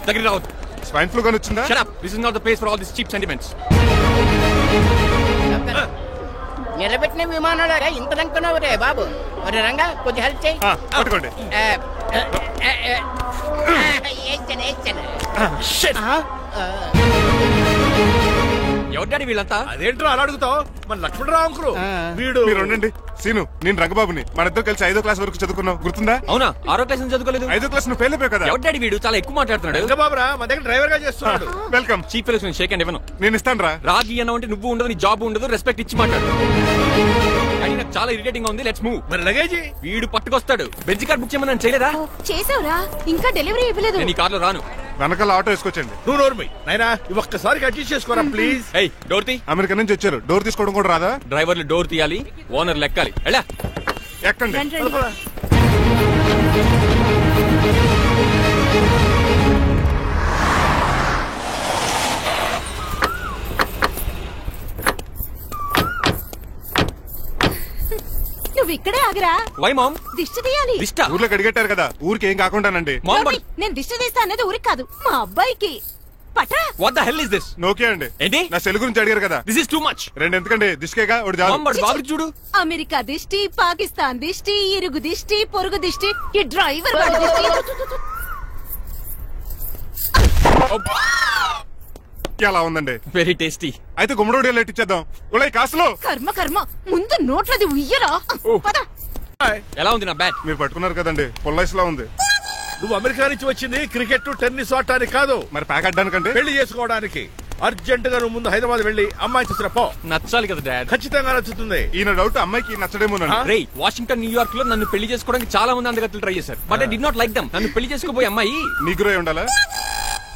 దగ్గర రావద్దు. Swine flu గాని వచ్చిందా? Shut up. This is not the place for all these cheap sentiments. నిలబెట్టిన విమానాలు ఇంత రంకున్నావు రే బాబు. మరి రంగా కొద్ది హెల్ప్ చేయి. పట్టుకోండి. ఎవరు డాడీ వీళ్ళంతా? అదేంట్రా అలా అడుగుతావు? మన లక్ష్మణరావు అంకులు వీడు. మీరు ఉండండి. సీను, నేను రంగబాబుని. మన ఇద్దరు కలిసి 5వ క్లాస్ వరకు చదువుకున్నావు, గుర్తుందా? అవునా? 6వ క్లాస్ నుంచి చదువుకోలేదు. 5వ క్లాస్ నువ్వు ఫెయిల్ అయిపోయావు కదా. ఎవరు డాడీ వీడు? చాలా ఎక్కువ మాట్లాడుతున్నాడు. రంగబాబురా, మన దగ్గర డ్రైవర్ గా చేస్తున్నాడు. వెల్కమ్. చీఫ్ ఫెలోస్ నేను షేక్ అండ్ ఇవ్వను. నేను ఇస్తాను రా. రాగి అన్న అంటే నువ్వు ఉండదు, నీ జాబ్ ఉండదు, రెస్పెక్ట్ ఇచ్చి మాట్లాడు. డాడీ నాకు చాలా ఇరిటేటింగ్ గా ఉంది. Let's move. మరి లగేజీ వీడు పట్టుకొస్తాడు. బెంజ్ కార్ బుక్ చేయమని చేయలేదా? చేసావురా, ఇంకా డెలివరీ ఇవ్వలేదు. నేను ఈ కార్ లో రాను. వెనకాల ఆటో వేసుకొచ్చండి. నువ్వు నోర్మై నాయనా, ఒక్కసారి అడ్జస్ట్ చేసుకోరా ప్లీజ్. ఏయ్, డోర్ తీ. అమెరికా నుంచి వచ్చారు, డోర్ తీసుకోవడం కూడా రాదా? డ్రైవర్లు డోర్ తీయాలి, ఓనర్ లెక్కాలి. ఎలా ఎక్కండి. నువ్వు ఇక్కడే ఆగిరా. Why ma'am? దిష్టి తీయాలి. దిష్టా? ఊర్లో కడిగట్టారు కదా, ఊరికి ఏం కాకుండానండి. మామ్ బట్ నేను దిష్టి తీస్తా అనేది ఊరికి కాదు, మా అబ్బాయికి. పట్రా. What the hell is this? నోకే అండి. ఏంటి? నా సెల్ గురించి అడిగారు కదా. This is too much. రెండు ఎందుకండి? దిష్కేగా ఒకటి చాలు. మామ్ బట్ బాబు చూడు. అమెరికా దిష్టి, పాకిస్తాన్ దిష్టి, ఇరుగు దిష్టి, పొరుగు దిష్టి, ఈ డ్రైవర్ వాడి దిష్టి. ఎలా ఉందండి? Very tasty. అయితే గుమ్మడి లెట్టిచ్చేద్దాం. ఉలై కాసులో. కర్మ కర్మ, ముందు నోట్లది ఉయ్యరా. పద. ఎలా ఉంది నా బ్యాట్? మీరు పట్టుకున్నారు కదండి, పొల్లైస్ లా ఉంది. నువ్వు అమెరికా నుంచి వచ్చింది క్రికెట్ టెన్నిస్ ఆడటానికి కాదు, మరి ప్యాక్ అడ్డానికంటే. పెళ్లి చేసుకోవడానికి. అర్జెంట్ గా నువ్వు ముందు హైదరాబాద్ వెళ్ళి అమ్మాయి చూసిన పో. నచ్చాలి కదా డాడ్. ఖచ్చితంగా నచ్చుతుంది. ఈయన డౌట్ అమ్మాయికి నచ్చడేమోనండి. రేయ్, వాషింగ్టన్ న్యూయార్క్ లో నన్ను పెళ్లి చేసుకోవడానికి చాలా మంది అందగత్తలు ట్రై చేశారు, but I do not like them. నన్ను పెళ్లి చేసుకోబోయే అమ్మాయి నీగురై ఉండాలా?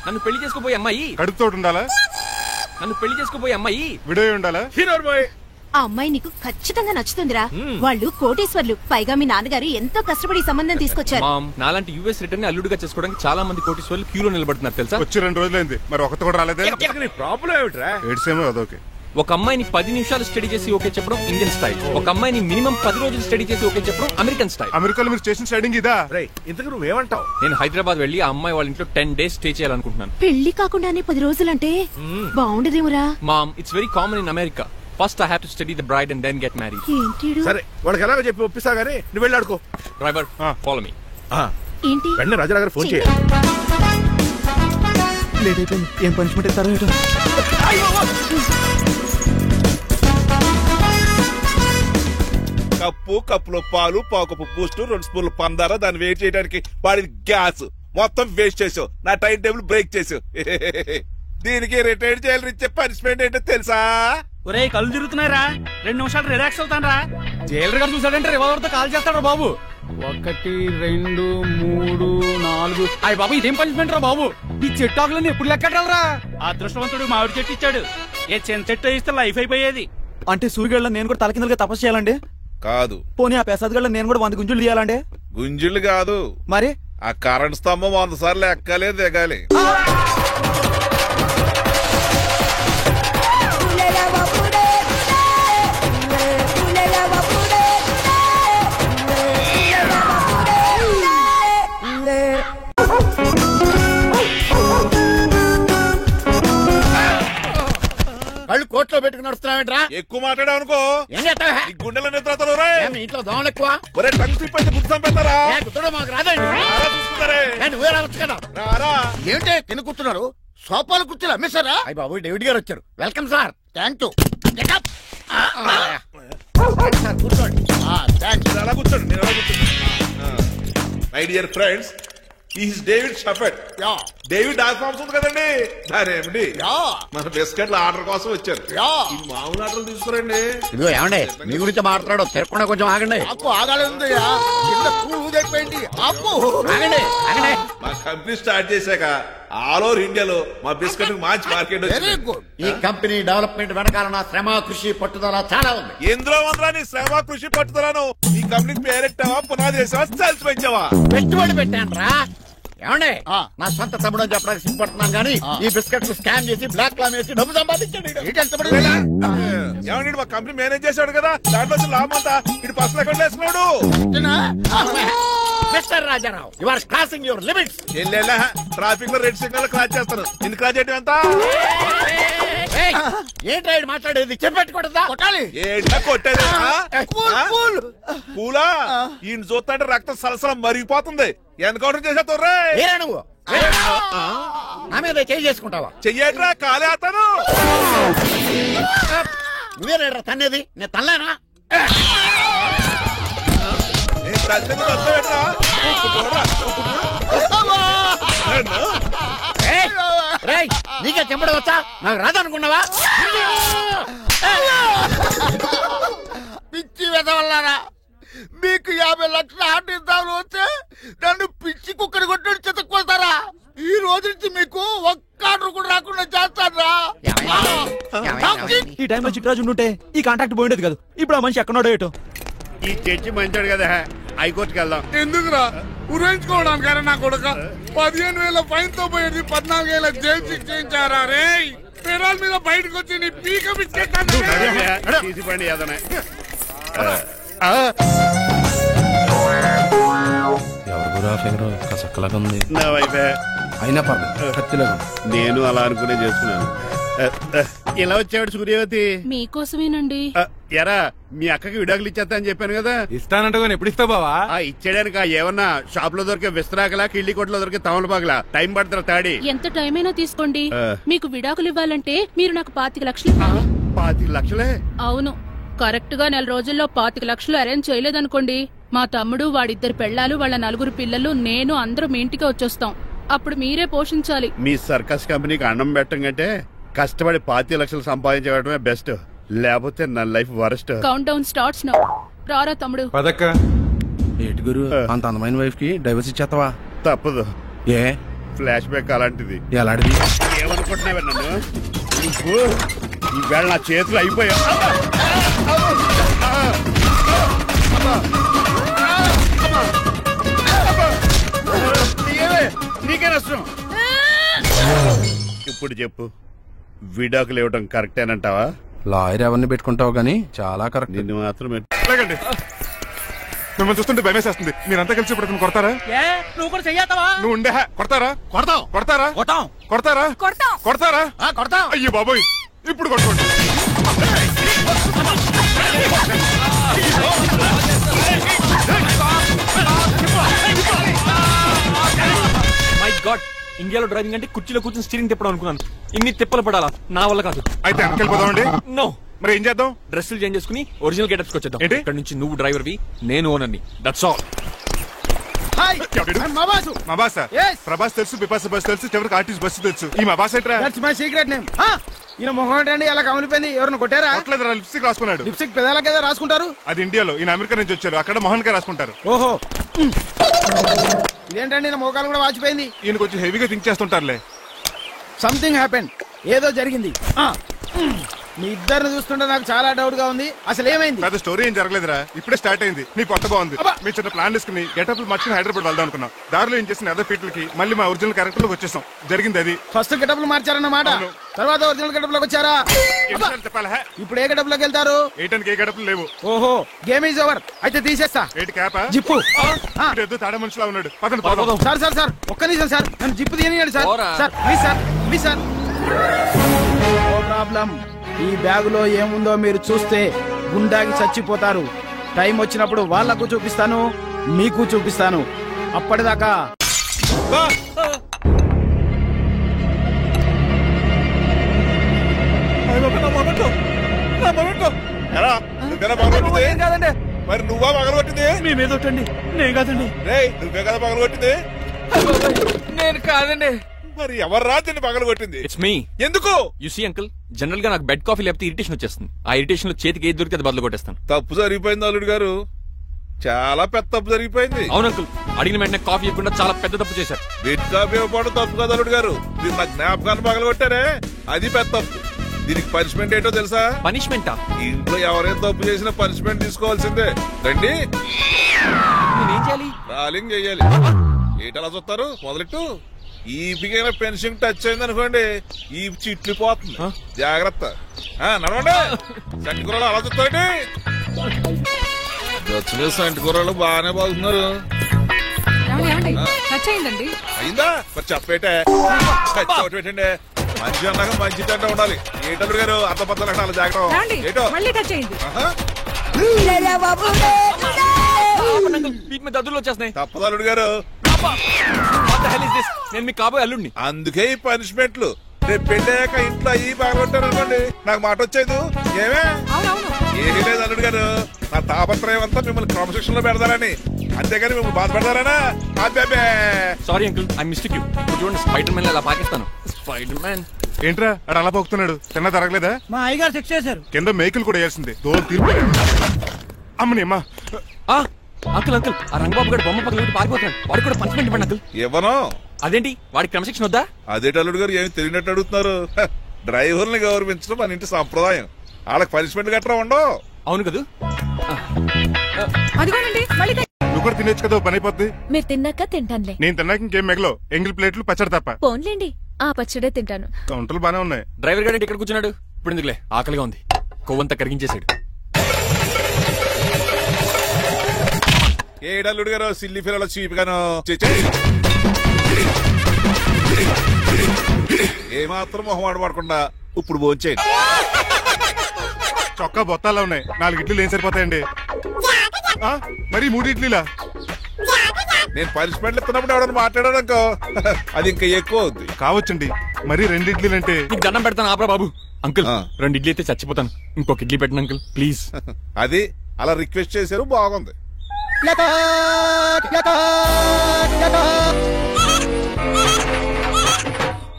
నన్ను పెళ్లి చేసుకోబోయే అమ్మాయి కడుపుతోటి ఉండాలా? నన్ను పెళ్లి చేసుకోబోయే అమ్మాయి విడోయి ఉండాలా? హీరో బాయ్, ఆ అమ్మాయి నీకు ఖచ్చితంగా నచ్చుతుందిరా. వాళ్ళు కోటేశ్వర్లు, పైగా మీ నాన్నగారు ఎంతో కష్టపడి ఈ సంబంధం తీసుకొచ్చారు. మామ్, నాలాంటి యుఎస్ రిటర్న్ అల్లుడిగా చేసుకోవడానికి చాలా మంది కోటీశ్వర్లు క్యూలో నిలబడుతున్నారు తెలుసా? వచ్చి 2 రోజులైంది, మరి ఒకటి కూడా రాలేదే. నీ ప్రాబ్లం ఏమిట్రా? ఏడ్సేమో అదొకే. ఒక అమ్మాయిని 10 నిమిషాలు స్టడీ చేసి ఓకే చెప్పడం ఇండియన్ స్టైల్. ఒక అమ్మాయిని మినిమం 10 రోజులు స్టడీ చేసి ఓకే చెప్పడం అమెరికన్ స్టైల్. అమెరికాలో మీరు స్టేషన్ స్టైడింగ్ ఇదా? రేయ్, ఇంతకు నువ్వేమంటావు? నేను హైదరాబాద్ వెళ్లి ఆ అమ్మాయి వాళ్ళ ఇంట్లో 10 days స్టే చేయాలనుకుంటున్నాను. పెళ్లి కాకుండానే 10 రోజులంటే బాగుండదేమురా. Mom, it's very common in America. First I have to study the bride and then get married. ఏంటిడు? సరే, వాళ్ళకి ఎలాగో చెప్పి ఒప్పిస్తా గానీ నువ్వు వెళ్ళి ఆడుకో. Driver, follow me. ఏంటి? వెంటనే రాజా గారు ఫోన్ చేయాలి. లేట్ అయిపోయింది. ఏం పనిష్మెంట్ ఇస్తారో ఏటో. కప్పులో పాలు, పావుకప్పు బూస్ట్, 2 స్పూన్లు పందార, దాన్ని వెయిట్ చేయడానికి వాడిది గ్యాస్ మొత్తం వేస్ట్ చేసావు. నా టైం టేబుల్ బ్రేక్ చేసావు. దీనికి రిటైర్ చేయాలని ఇచ్చే పనిష్మెంట్ ఏంటో తెలుసా? ఒరే, కళ్ళు తిరుగుతున్నారా? 2 నిమిషాలు రిలాక్స్ అవుతాను రా. జైలర్ గారు చూసాడంటే రివాల్వర్ తో కాల్ చేస్తాడు బాబు. 1 2 3 4. అయ్య బాబు, ఇదేం పనిష్మెంట్ రా బాబు? ఈ చెట్టు ఆకులన్నీ ఎప్పుడు లెక్కడరా? అదృష్టవంతుడు మామిడి చెట్టు ఇచ్చాడు. ఏ చిన్న చెట్టు ఇస్తే లైఫ్ అయిపోయేది. అంటే సూర్యుగళ్ళ నేను కూడా తలకిందలుగా తపస్సు చేయాలండి? కాదు. పోనీ ఆ పెసాద్ గళ్ళ నేను కూడా 100 గుంజులు తీయాలండి? గుంజులు కాదు, మరి ఆ కరెంట్ స్తంభం 100 సార్లు ఎక్కాలి, దిగాలి. వాళ్ళు కోట్లో పెట్టుకుని నడుస్తున్నావేంట్రా? ఎక్కువ మాట్లాడావు అనుకో ఏం చేస్తావా? గుండెల నిద్రతలు మీ ఇంట్లో దోమలు ఎక్కువ? ఒరే, టంగ్ తిప్పైతే గుర్తం పెడతారా? గుర్తుడు మాకు రాదండి. చూసుకుంటారే. నువ్వే రావచ్చు కదా. రారా. ఏంటే తిని కూర్చున్నారు? సోఫాలు కూర్చుని అమ్మేశారా? అయ్య బాబు, డేవిడ్ గారు వచ్చారు. Welcome sir. Thank you. కూర్చోండి. మీరు అలా కూర్చోండి, మీరు అలా కూర్చోండి. My dear friends, is David షఫెట్. డేవిడ్ డాక్ ఫార్మ్స్ ఉంది కదండి, దానేమిటి మన బిస్కెట్ల ఆర్డర్ కోసం వచ్చారు. ఈ మామూలు ఆర్డర్లు తీసుకురండి. ఇదిగో ఏమండి, మీ గురించి మాట్లాడు, తిరగకుండా కొంచెం ఆగండి. ఆగండి ఆగండి. మా కంపెనీ స్టార్ట్ చేశాక ఆల్ ఓవర్ ఇండియాలో మా బిస్కెట్ మంచి మార్కెట్. Very good. ఈ కంపెనీ డెవలప్మెంట్ వెనకాల నా శ్రమ, కృషి, పట్టుదల చాలా ఉంది. ఎందులో ఉందా నీ శ్రమ, కృషి, పట్టుదలను? ఈ కంపెనీకి పేరెట్టావా, పునాది వేసావా, సెల్స్ పెంచావా? పెట్టుబడి పెట్టాను రా. ఏమండి, నా సొంత తమ్ముడు అని చెప్పడానికి సిగ్గుపడుతున్నాను కానీ ఈ బిస్కెట్లు స్కామ్ చేసి బ్లాక్ లా వేసి డబ్బు సంపాదించండి. ఏమండి, మా కంపెనీ మేనేజ్ చేశాడు కదా, దాంట్లో లాభం అంతా ఇటు పర్సనల్ అకౌంట్ వేసుకున్నాడు. Mister Rajarao you are crossing your limits. చెల్లెలా ట్రాఫిక్ లో రెడ్ సిగ్నల్ క్రాస్ చేస్తాను. నిన్ను క్రాస్ చేయడం ఎంత? ఏంటి ఆయన మాట్లాడేది? చెప్పెట్టుకుంటుందా? కొట్టాలి. ఏంటా కొట్టేది? పూలా ఈయన చూస్తుంటే రక్తం సలసలం మరిగిపోతుంది. ఎన్కౌంటర్ చేసేతోర్రే. ఏరా నువ్వు నా మీద చేయి చేసుకుంటావా? చెయ్యట్రా కాలేస్తాను. నువ్వేరా తన్నేది? నేను తనలేనా? నీకే చెప్పడం వచ్చా? నాకు రాదనుకున్నావా? పిచ్చి వెదవల్లారా, మీకు 50 లక్షల ఆటిద్దాలు వస్తే నన్ను పిచ్చి కుక్కడి కొట్టి చెతక్కుపోతారా? ఈ రోజు నుంచి మీకు ఒక్క ఆర్డర్ కూడా రాకుండా చేస్తారా? ఈ టైంలో చిట్రాజు ఉండుంటే ఈ కాంటాక్ట్ పోయిండేది కదా. ఇప్పుడు ఆ మనిషి ఎక్కడో ఏటో. ఈ చర్చి మంచాడు కదా, హైకోర్టుకి వెళ్దాం. ఎందుకురా ఉరేంచుకోవడానికి? నా కొడుక 15,000 ఫైన్ తో పోయేది 14,000 జైలు శిక్ష చేయించారా రే? పెరాల మీద బయటకు వచ్చి నీ పీక తీసిపండి ఏదనే. నా వైఫే అయినా పర్లేదు, ఖచ్చితంగా నేను అలా అనుకునే చేస్తున్నాను. ఇలా వచ్చాడు సూర్యవతి. మీకోసమేనండి. ఎరా మీ అక్కకి విడాకులు ఇచ్చేస్తా అని చెప్పాను కదా. ఇస్తానంటే ఎప్పుడు ఇస్తావు బావా? ఇచ్చేయడానికి ఏమన్నా షాప్ లో దొరికే విస్తరాకలా, కిళ్ళి కొట్లో దొరికే తమలపాకలా టైం పడతారా? తాడి ఎంత టైం అయినా తీసుకోండి. మీకు విడాకులు ఇవ్వాలంటే మీరు నాకు 25 లక్షలు ఇవ్వాలి. 25 లక్షలే? అవును. కరెక్ట్ గా 4 రోజుల్లో 25 లక్షలు అరేంజ్ చేయలేదనుకోండి, మా తమ్ముడు, వాడిద్దరు పెళ్ళాలు, వాళ్ళ 4 పిల్లలు, నేను అందరూ మీ ఇంటికి వచ్చేస్తాం. అప్పుడు మీరే పోషించాలి. మీ సర్కస్ కంపెనీకి అన్నం పెట్టం కంటే కష్టపడి 25 లక్షలు సంపాదించడమే బెస్ట్. లేకపోతే నా life worst. Count down starts now. రారా తమ్ముడు. పదక్క. ఏటి గురు, అంత అందమైన వైఫ్ కి డైవర్స్ ఇచ్చేస్తావా? తప్పదు. ఏ ఫ్లాష్ బ్యాక్ అలాంటిది. ఎలాంటిది? ఏమనుకుంటున్నావా నన్ను? నువ్వు ఈవేళ నా చేతులు అయిపోయా. నీకే నష్టం. ఇప్పుడు చెప్పు, విడాకులు ఇవ్వడం కరెక్టేనంటావా? లాయర్ ఎవరిని పెట్టుకుంటావు గానీ చాలా కరెక్ట్. నిన్ను మాత్రం లేకండి, మిమ్మల్ని చూస్తుంటే భయమేసేస్తుంది. మీరంతా కలిసి ఇప్పుడు కొడతారా? నువ్వు కూడా చెయ్యతావా? నువ్వు ఉండే కొడతారా? కొడతాం. కొడతారా? కొడతారా? కొడతారా? కొడతాం. అయ్యో బాబోయ్, ఇప్పుడు కొట్టుకోండి. మై గాడ్, ఇండియాలో డ్రైవింగ్ అంటే కుర్చీలో కూర్చొని స్టీరింగ్ తిప్పడం అనుకున్నాను. ఇన్ని తిప్పలు పడాలా? నా వల్ల కాదు. అయితే వెనకెళ్ళిపోదామండి. నో. మరి ఏం చేద్దాం? డ్రెస్సులు చేంజ్ చేసుకుని ఒరిజినల్ గెటప్స్ వచ్చేద్దాం. ఏంటి? ఇక్కడ నుంచి నువ్వు డ్రైవర్వి, నేను ఓనర్ని. That's all. మా బాస ప్రభాస్ తెలుసు, బిపాస బస్ తెలుసు, చివరికి ఆర్టిస్ట్ బస్సు తెలుసు. ఈ మా బాస్ ఏంట్రా? My secret name. ఈయన మొహం ఏంటండి అలా కమిలిపోయింది? ఎవరిని కొట్టారా? కొట్టలేదురా, లిప్స్టిక్ రాసుకున్నాడు. లిప్స్టిక్ పెదాల కదా రాసుకుంటారు. అది ఇండియాలో, ఈయన అమెరికా నుంచి వచ్చారు. అక్కడ మోహన్ గారు రాసుకుంటారు. ఓహో, ఇదేంటండి నా మోకాలు కూడా వాచిపోయింది. ఈయన కొంచెం హెవీగా థింక్ చేస్తుంటారులే. సంథింగ్ హ్యాపెన్, ఏదో జరిగింది. మీ ఇద్దరిని చూస్తుంటే నాకు చాలా డౌట్ గా ఉంది. అసలు ఏమైంది? పెద్ద స్టోరీ ఏం జరగలేదురా, ఇప్పుడే స్టార్ట్ అయింది. నీ కొత్త బాగుంది. మీ చిన్న ప్లాన్ తీసుకుని గెటప్లు మార్చుకుని హైదరాబాద్ వెళ్దాం అనుకున్నాం. దారిలో ఏం చేసిన అదర్ ఫీట్లకి మళ్ళీ మా ఒరిజినల్ క్యారెక్టర్ లోకి వచ్చేసాం. జరిగింది అది. ఫస్ట్ గెటప్లు మార్చారన్నమాట, తర్వాత ఒరిజినల్ గెటప్ లోకి వచ్చారా? చెప్పాలా? ఇప్పుడు ఏ గెటప్ లోకి వెళ్తారు? ఏటానికి ఏ గెటప్లు లేవు. ఓహో, గేమ్ ఈజ్ ఓవర్. అయితే తీసేస్తా. ఏంటి క్యాపా? జిప్పు. తాడ మనుషులా ఉన్నాడు. పదండి. సార్ ఒక్క నిమిషం సార్, నన్ను జిప్పు తీయనియండి sir. Sir please sir. No problem. ఈ బ్యాగులో ఏముందో మీరు చూస్తే గుండాకి చచ్చిపోతారు. టైం వచ్చినప్పుడు వాళ్లకు చూపిస్తాను, మీకు చూపిస్తాను. అప్పటిదాకా కాదండి. మరి నువ్వా పగలగొట్టింది? మీ మీద ఒట్టండి. నేను కాదండి. నువ్వే కదా పగలగొట్టింది? నేను కాదండి. మరి ఎవరు రాజుని పగలగొట్టింది? It's me. ఎందుకు? యు సీ అంకుల్, జనరల్ గా నాకు బెడ్ కాఫీ లేకపోతే ఇరిటేషన్ వచ్చేస్తుంది. ఆ ఇరిటేషన్ లో చేతికి ఏది దొరికితే అది బదులు కొట్టేస్తాను. తప్పు జరిగిపోయింది అల్లుడు గారు, చాలా పెద్ద తప్పు జరిగిపోయింది. అవును అంకుల్, అడిగిన వెంటనే కాఫీ ఇవ్వకుండా చాలా పెద్ద తప్పు చేశారు. బెడ్ కాఫీ ఇవ్వడం తప్పు కదా అల్లుడు గారు, దీన్ని నా జ్ఞాపకాన్ని పగలగొట్టారే అది పెద్ద తప్పు. దీనికి పనిష్మెంట్ ఏంటో తెలుసా? పనిష్మెంటా? ఇంట్లో ఎవరైనా తప్పు చేసినా పనిష్మెంట్ తీసుకోవాల్సిందే. రండి, నేనేం చేయాలి? రాలింగ్ చెయ్యాలి. ఏటలా చూస్తారు? మొదలెట్టు. ఈ బిగైన పెన్షన్ టచ్ అయింది అనుకోండి, ఈ చిట్లు పోతుంది. జాగ్రత్త. నడవండి. సంటి కూరలు అలా చూస్తారండి. సంటి కూరలు బాగానే బాగుతున్నారు. టచ్ అయిందండి. అయిందా మరి చెప్పేటే పెట్టండి. మంచి అన్నాక మంచి తింట ఉండాలి. ఏంటల్లుడు గారు అర్థపత్రాలు అలా జాగ్రత్త. ఏటో మళ్ళీ టచ్ అయింది. దద్దులు వచ్చేస్తున్నాయి. తప్పదల్లుడు గారు. నేను మీకు కాబోయే అల్లుడిని. అందుకే ఈ పనిష్మెంట్లు. రేపు పెళ్ళాక ఇంట్లో అయ్యి బాగుంటారు అనుకోండి. నాకు మాట వచ్చేది ఏమే ఏమీ లేదు అల్లుడు గారు. నా తాపత్రయం అంతా మిమ్మల్ని క్రమశిక్షణలో పెడతారని, అంతేగాని మిమ్మల్ని బాధపడతారనా? అబ్బే sorry uncle, I mistake you. చూడండి స్పైడర్ మ్యాన్ అలా పాకిస్తాను. స్పైడర్ మ్యాన్ ఏంట్రా అడు అలా పోతున్నాడు? తిన్నా తరగలేదా? మా అయ్యగారు చెక్ చేశారు. కింద మేకులు కూడా వేయాల్సిందే. దోలు తీర్పు అమ్మని అమ్మా. అంకుల్ అంకుల్ ఆ రంగబాబు గారు బొమ్మ పక్కన పారిపోతున్నాడు. వాడికి కూడా పనిష్మెంట్ ఇవ్వండి అంకుల్. ఇవ్వను. అదేంటి వాడికి క్రమశిక్షణ వద్దా? అదేంటి అల్లుడు గారు ఏమి తెలియనట్టు అడుగుతున్నారు? డ్రైవర్ని గౌరవించడం మన ఇంటి సంప్రదాయం. వాళ్ళకి పనిష్మెంట్ గట్రా ఉండవు. అవును కదా. అదిగోనండి మళ్ళీ నువ్వు కూడా తినేచ్చు కదా, పని అయిపోద్ది. మీరు తిన్నాక తింటానులే. నేను తిన్నాక ఇంకేం మిగలవు. ఎంగిల్ ప్లేట్లు పచ్చడి తప్ప. పోన్లేండి, ఆ పచ్చడే తింటాను. కౌంటర్లు బానే ఉన్నాయి. డ్రైవర్ గారు ఇక్కడ కూర్చున్నాడు. ఇప్పుడు ఎందుకులే, ఆకలిగా ఉంది. కొవ్వంతా కరిగించేశాడు. ఏడల్లుడు గారు సిల్లి ఫిరలో చీపిగాను ఏమాత్రం మొహమాట పడకుండా ఇప్పుడు భోంచేయండి. చొక్కా బొత్తాల్లో ఉన్నాయి. 4 ఇడ్లీలు ఏం సరిపోతాయండి? మరి 3 ఇడ్లీలా? నేను పనిష్మెంట్లు ఇస్తున్నప్పుడు ఎవడన్నా మాట్లాడాను అనుకో, అది ఇంకా ఎక్కువ అవుద్ది. కావచ్చండి, మరి 2 ఇడ్లీలు అంటే. నీకు దండం పెడతాను ఆపరా బాబు. అంకుల్ 2 ఇడ్లీ అయితే చచ్చిపోతాను. ఇంకొక ఇడ్లీ పెట్టండి అంకుల్ ప్లీజ్. అది అలా రిక్వెస్ట్ చేశారు, బాగుంది.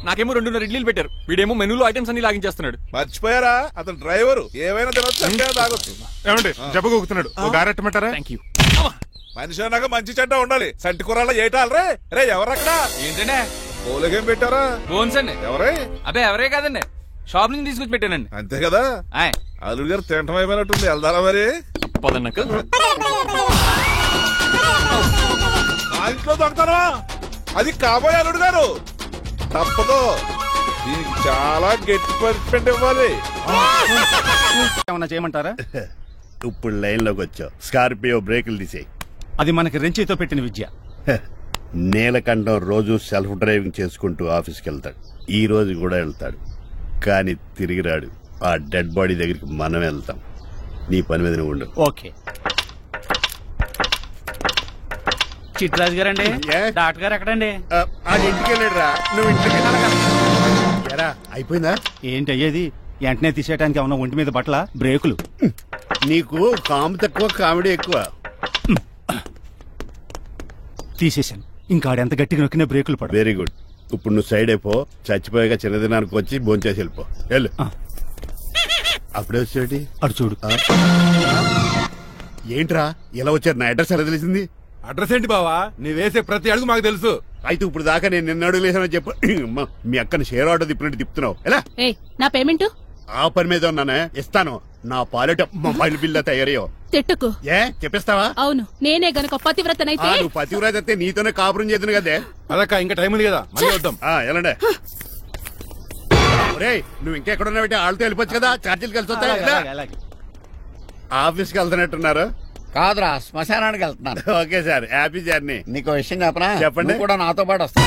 నాకేమో 2 ఇడ్లీలు పెట్టారు. వీడేమో మెనూలో ఐటమ్స్ అన్ని లాగించేస్తున్నాడు. మర్చిపోయారా, అతను డ్రైవర్. ఏమైనా తినొచ్చు, తాగొచ్చు. ఏమండి జబ్బగొక్కుతున్నాడు, గారెట్టమంటారా? మనిషి అన్నాక మంచి చెడ్డ ఉండాలి. సంటి కూరల్లో ఏటాలరే. రే ఎవరక్కడ? ఏంటంటే పోలేకేం పెట్టారా? బోన్స్ అండి. ఎవరే? అదే ఎవరే కాదండి, షాప్ నుంచి తీసుకొచ్చి పెట్టానండి. అంతే కదా. అల్లుడు గారు తింటం అయిపోయినట్టుంది. వెళ్దారా మరి? పదండి అంకుల్. ఆ ఇంట్లో దొంగతారా? అది కాబోయే అల్లుడు గారు. తప్పదు, దీనికి చాలా గట్టి పనిష్మెంట్ ఇవ్వాలి. ఏమన్నా చేయమంటారా? ఇప్పుడు లైన్ లోకి వచ్చావు. స్కార్పియో బ్రేకులు తీసేయి. అది మనకి రెంచితో పెట్టిన విద్య. నీలకంఠం రోజు సెల్ఫ్ డ్రైవింగ్ చేసుకుంటూ ఆఫీస్కి వెళ్తాడు. ఈ రోజు కూడా వెళ్తాడు, కానీ తిరిగి రాడు. ఆ డెడ్ బాడీ దగ్గరికి మనం వెళ్తాం. నీ పని మీద నువ్వు ఉండు. ఓకే. చిట్రాజు గారండి, డాక్టర్ గారు ఎక్కడండి? అది ఇంటికి వెళ్ళాడు రా. నువ్వు ఇంటికి ఎరా అయిపోయిందా? ఏంటి అయ్యేది? వెంటనే తీసేయడానికి ఏమన్నా ఒంటి మీద బట్టల బ్రేకులు? నీకు కాము తక్కువ, కామెడీ ఎక్కువ. తీసేశాను. ఇంకా ఆడెంత గట్టిగా నొక్కినా బ్రేకులు పడ. Very good. ఇప్పుడు నువ్వు సైడ్ అయిపో. చచ్చిపోయాక చిన్నదినానికి వచ్చి భోంచేసి వెళ్ళిపో. వెళ్ళు. అప్పుడే వచ్చేటి అటు చూడు. ఏంట్రా ఇలా వచ్చారు? నా అడ్రస్ ఎలా తెలిసింది? అడ్రస్ ఏంటి బావా? నీ వేసే ప్రతి అడుగు మాకు తెలుసు. అయితే ఇప్పుడు దాకా నేను నిన్న అడుగు లేసానని చెప్పు. మీ అక్కని షేర్ ఆర్డర్ తిప్పినట్టు తిప్పుతున్నావు. ఎలా? నా పేమెంట్ ఆ పని మీద ఉన్నానే, ఇస్తాను. నా పాలెట మొబైల్ బిల్ తయారయ్యో. తిట్టుకు. ఏ చెప్పిస్తావా? అవును, నేనే గనక పతివ్రతనైతే. నువ్వు పతివ్రత అయితే నీతోనే కాపురం చేతును కదే. అదక్క ఇంకా టైం ఉంది కదా, మళ్ళీ వద్దాం. ఎలాండే నువ్వు ఇంకెక్కడున్నా పెట్టి వాళ్ళతో వెళ్ళిపోవచ్చు కదా. ఛార్జీలు కలిసి వస్తాయి. ఆఫీస్కి వెళ్తున్నట్టున్నారు? కాదురా, శ్మశానానికి వెళ్తున్నాను. Okay sir, happy journey. నీకు విషయం చెప్పనా? చెప్పండి. కూడా నాతో పాటు వస్తా.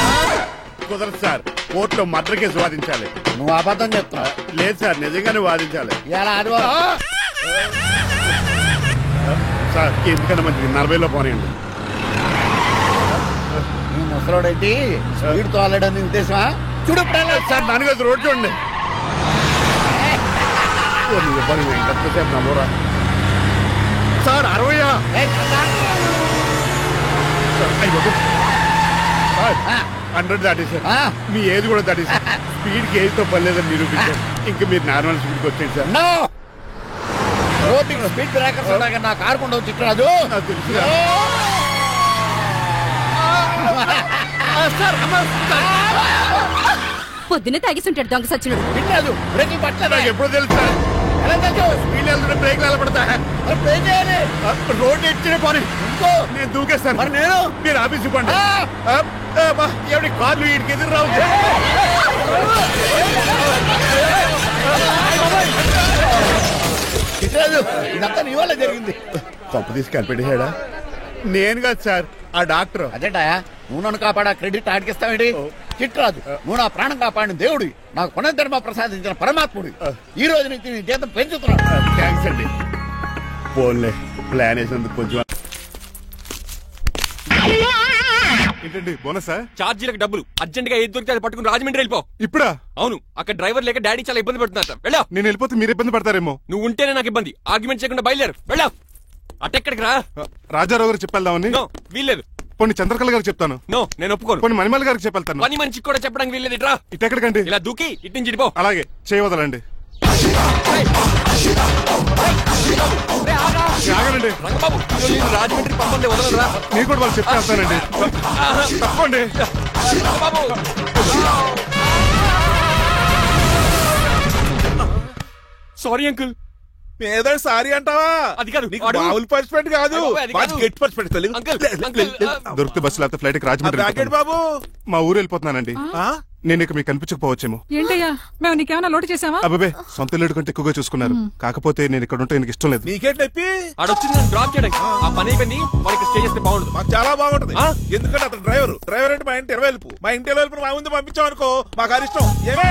కుదరదు సార్, కోర్టులో మర్డర్ కేసు వాదించాలి. నువ్వు అబద్ధం చెప్తా. లేదు సార్, నిజంగానే వాదించాలి. ఇలా ఆదివారం సార్, ఎందుకన్నా మంచిది 40లో పోనీయండి. నీ ముసలోడేంటి స్పీడ్ తోలడని ఉద్దేశమా? చూడు సార్, దాని కదా రోడ్ చూడండి. ఎంతసేపు నమ్మరా సార్? 60 100 దాటేశారు. మీ ఏజ్ కూడా దాటేశారు. స్పీడ్కి ఏజ్తో పని లేదని నిరూపించారు. ఇంకా మీరు నార్మల్ స్పీడ్కి వచ్చేది సార్. రోడ్డు స్పీడ్ బ్రేకర్స్ ఉండగా నా కారు కొండ చిట్రాజు. తెలుసు పొద్దునే తాగిస్తుంటాడు దొంగ సచ్చినుడు. వినలేదు, బ్రేకింగ్ పట్టలేదు. నాకు ఎప్పుడో తెలుసు సార్. ఎలా తెలుసు? స్పీడ్ వెళ్తుంటే బ్రేక్ నిలబడతా. బ్రేక్ చేయాలి. రోడ్డు ఎచ్చిన పని నేను దూకేస్తాను. మరి నేను? మీరు ఆఫీస్ ఇవ్వండి. ఎవరి కార్లు వీడికి ఎదురు రావు. చిట్రాజు, ఇదంతా నీ వల్ల జరిగింది. కొంప తీసి కనిపెట్టేశాడా? నేను కాదు సార్, ఆ డాక్టర్. అదేంటాయా నువ్వు నన్ను కాపాడా క్రెడిట్ ఆడికిస్తావేంటి? చిట్రాజు నువ్వు నా ప్రాణం కాపాడిన దేవుడి, నాకు పునర్ధర్మ ప్రసాదించిన పరమాత్ముడి. ఈ రోజు నుంచి నీ జీతం పెంచుతున్నాను. థ్యాంక్స్ అండి. ఫోన్లే ప్లాన్ వేసినందుకు కొంచెం. ఏంటండి బోనసా? ఛార్జీలకు డబ్బులు అర్జెంట్ గా ఏది దొరికితే అది పట్టుకుని రాజమండ్రి వెళ్ళిపో. ఇప్పుడా? అవును, అక్కడ డ్రైవర్ లేక డాడీ చాలా ఇబ్బంది పడుతున్నారు. వెళ్ళా. నేను వెళ్ళిపోతే మీరు ఇబ్బంది పడతారేమో. నువ్వు ఉంటేనే నాకు ఇబ్బంది. ఆర్గ్యుమెంట్ చేయకుండా బయలుదేరు. వెళ్ళా. అటెక్కడికి రా. రాజారావు గారు చెప్పేద్దామని. వీల్లేదు. పోనీ చంద్రకళ గారికి చెప్తాను. నో, నేను ఒప్పుకోను. పోనీ మణిమాల గారికి చెప్పేళ్తాను. పని మనిషికి కూడా చెప్పడానికి వీల్లేదు. ఇట్రా. ఇటెక్కడికండి? ఇలా దూకి ఇటు నుంచి ఇటుపో. అలాగే చేయవదలండి. ఆగండి రంగబాబు, రాజమండ్రి పంపండి, వదలరా. మీరు కూడా వాళ్ళు చెప్పేస్తానండి. తప్పండి. Sorry uncle. ఏదో సారీ అంటావా? అది కాదు, మామూలు పనిష్మెంట్ కాదు, గట్టి పనిష్మెంట్. దొరికితే బస్సు లేకపోతే ఫ్లైట్ రాజమండ్రి. బాబు మా ఊరు వెళ్ళిపోతున్నానండి. నేను ఇక మీకు కనిపించకపోవచ్చేమో. ఏంటయ్యా మేము నీకేమైనా లోటు చేసావా? అబ్బాబే, సొంత ఇల్లు కంటే ఎక్కువగా చూసుకున్నారు. కాకపోతే నేను ఇక్కడ ఉంటే నాకు ఇష్టం లేదు. నీకేంటి నొప్పి? ఆడొచ్చింది నన్ను డ్రాప్ చేయడానికి. ఆ పని అయిపోయింది. వాడికి స్టే చేస్తే బాగుంటుంది. మాకు చాలా బాగుంటుంది. ఎందుకంటే అతను డ్రైవర్ అంటే మా ఇంటి వెళ్ళిపు. మా ఇంటి వెళ్ళిపు మా ముందు పంపించాం అనుకో, మాకు అది ఇష్టం. ఏమే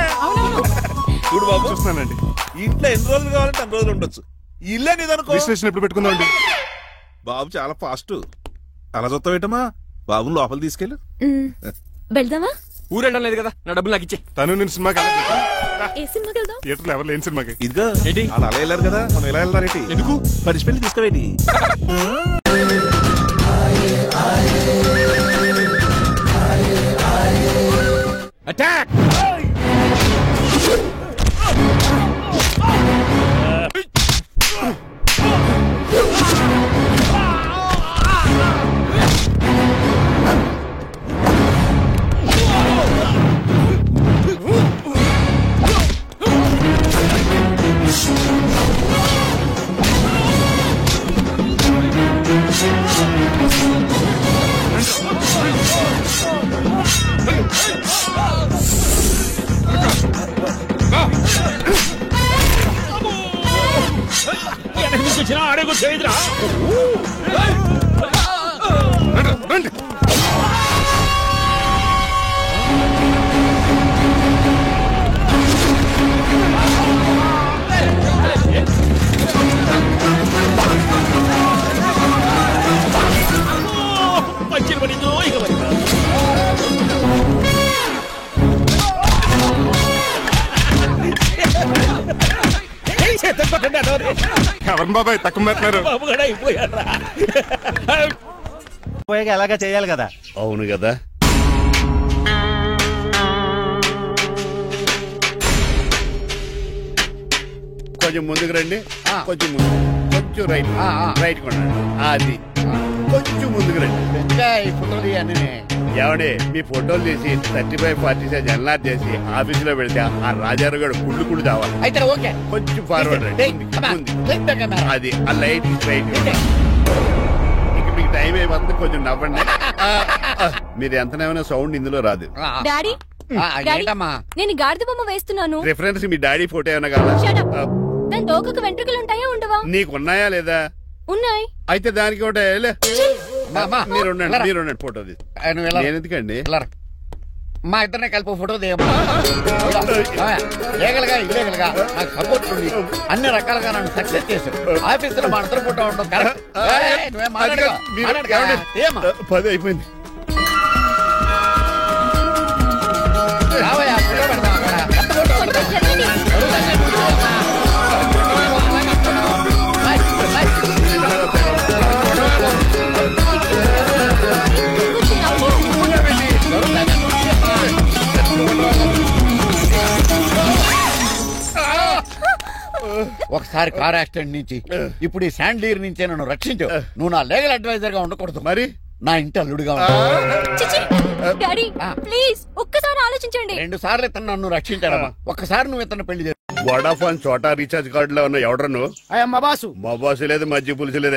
చూడు బాబు, చూస్తున్నానండి. ఇంట్లో ఎన్ని రోజులు కావాలంటే అన్ని రోజులు ఉండొచ్చు. ఇల్లే నీదనుకో. రిజిస్ట్రేషన్ ఎప్పుడు పెట్టుకుందామండి? బాబు చాలా ఫాస్ట్. అలా చూస్తావు ఏంటమ్మా? బాబుని లోపల తీసుకెళ్ళు. వెళ్దామా? ఊరెళ్ళడం లేదు కదా, నా డబ్బులు నాకు ఇచ్చే. తను నేను సినిమాకి ఏ సినిమాకి వెళ్దాం? థియేటర్లో ఎవరు లేని సినిమాకి. ఇదిగో ఏంటి అలా అలా వెళ్ళారు కదా, మనం ఎలా వెళ్తారేంటి? ఎందుకు పనిష్మెంట్ తీసుకోవేంటి? అటాక్! ఎవరు బాబాయ్ తక్కువ పెట్టినారు? అలాగా చేయాలి కదా. అవును కదా. కొంచెం ముందుకు రండి. కొంచెం ముందు, కొంచెం రైట్, రైట్ కొనండి. అది కొంచెం ముందుకు రండి. ఈ ఫోటోలు అన్నీ ఏమండి, మీ ఫోటోలు తీసి 35-40 సైజ్ ఎన్లార్ చేసి ఆఫీసులో పెడితే ఆ రాజారావు గారు కుళ్ళు తావాలి. అయితే ఓకే, కొంచెం ఫార్వర్డ్ రండి. అది ఆ లైట్ రైట్. ఇక మీకు టైం అయిపోతుంది, కొంచెం నవ్వండి. మీరు ఎంతనేమైనా సౌండ్ ఇందులో రాదు. డాడీ, నేను గాడిద బొమ్మ వేస్తున్నాను. రిఫరెన్స్ మీ డాడీ ఫోటో ఏమైనా కావాలా? దాని తోకకు వెంట్రుకలు ఉంటాయా ఉండవా? నీకు ఉన్నాయా లేదా? ఉన్నాయి. అయితే దానికి ఉంటాయి. మీరు ఉండండి, ఫోటో తీసి. నేను ఎందుకండి? మా ఇద్దరినే కలిపి ఫోటో లీగల్గా ఇల్లీగల్గా నాకు సపోర్ట్ ఉంది. అన్ని రకాలుగా నన్ను సక్సెస్ చేశారు. ఆఫీసులో మా ఇద్దరు ఫోటో ఉండడం కరెక్ట్. 10 అయిపోయింది. ఒకసారి కార్ యాక్సిడెంట్ నుంచి, ఇప్పుడు ఈ శాండ్లీర్ నుంచే నన్ను రక్షించావు. నువ్వు నా లీగల్ అడ్వైజర్ గా ఉండకూడదు, మరి నా ఇంటి అల్లుడుగా డాడీ ప్లీజ్ ఒక్కసారి ఆలోచించండి. 2 సార్లు ఇతను నన్ను రక్షించాడమ్మా. ఒక్కసారి నువ్వు ఇతను పెళ్లి చేసి. వోడాఫోన్ చోటా రీఛార్జ్ కార్డులో ఉన్న ఎవడను? మా బాసు. మా బాసు లేదు, మధ్య పులుసు లేదు.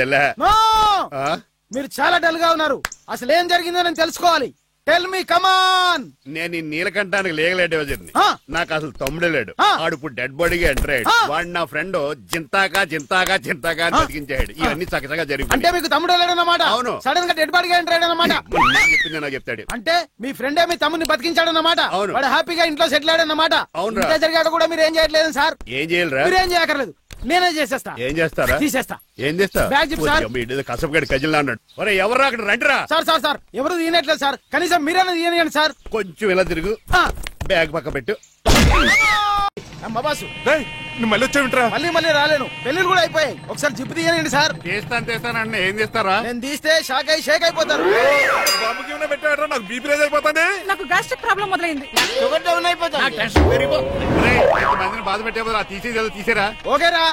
మీరు చాలా డల్ గా ఉన్నారు. అసలు ఏం జరిగిందో నేను తెలుసుకోవాలి. టెల్ మీ కమాన్. నేను ఈ నీలకంఠానికి లేగలేడు వజర్ని. నాకు అసలు తమ్ముడే లేడు. ఆడు ఇప్పుడు డెడ్ బాడీగా ఎంటర్ అయ్యాడు. వాడు నా ఫ్రెండ్ జింతాగా జింతాగా జింతాగా అని బతికించాడు. ఇవన్నీ చక్కగా జరిగింది. అంటే మీకు తమ్ముడు లేడన్నమాట. అవును. సడన్ గా డెడ్ బాడీగా ఎంటర్ అయ్యాడన్నమాట. చెప్పింది నాకు చెప్తాడు. అంటే మీ ఫ్రెండే మీ తమ్ముని బతికించాడన్నమాట. అవును. వాడు హ్యాపీగా ఇంట్లో సెటిల్ అయ్యాడన్నమాట. అవును. ఇంత జరిగాక కూడా మీరు ఏం చేయట్లేదు సార్. ఏం చేయాలరా? మీరేం చేయక్కర్లేదు, నేనే చేసేస్తా. ఏం చేస్తారా? తీసేస్తా. ఏం చేస్తా? బ్యాగ్ చెప్పు సార్. కసపగడి కజిల్లా అన్నాడు. ఒరే ఎవరు అక్కడ రండిరా. సార్ సార్ సార్ ఎవరు తీయనట్లేదు సార్. కనీసం మీరైనా తీయనియండి సార్. కొంచెం ఇలా తిరుగు. బ్యాగ్ పక్క పెట్టు. బాబాసు నువ్వు మళ్ళీ వచ్చావింట్రా? మళ్ళీ రాలేను. పెళ్లిళ్ళు కూడా అయిపోయాయి. ఒకసారి జిప్పు తీయనండి సార్. చేస్తానండి. ఏం చేస్తారా? నేను తీస్తే షేక్ అయిపోతారు. బాబుకి ఏమైనా పెట్టాడరా? నాకు బీపీ రేజ్ అయిపోతానే. నాకు గ్యాస్ట్రిక్ ప్రాబ్లం మొదలైంది. షుగర్ డౌన్ అయిపోతాను. మందిని బాధ పెట్టే తీసేరా. ఓకేరా.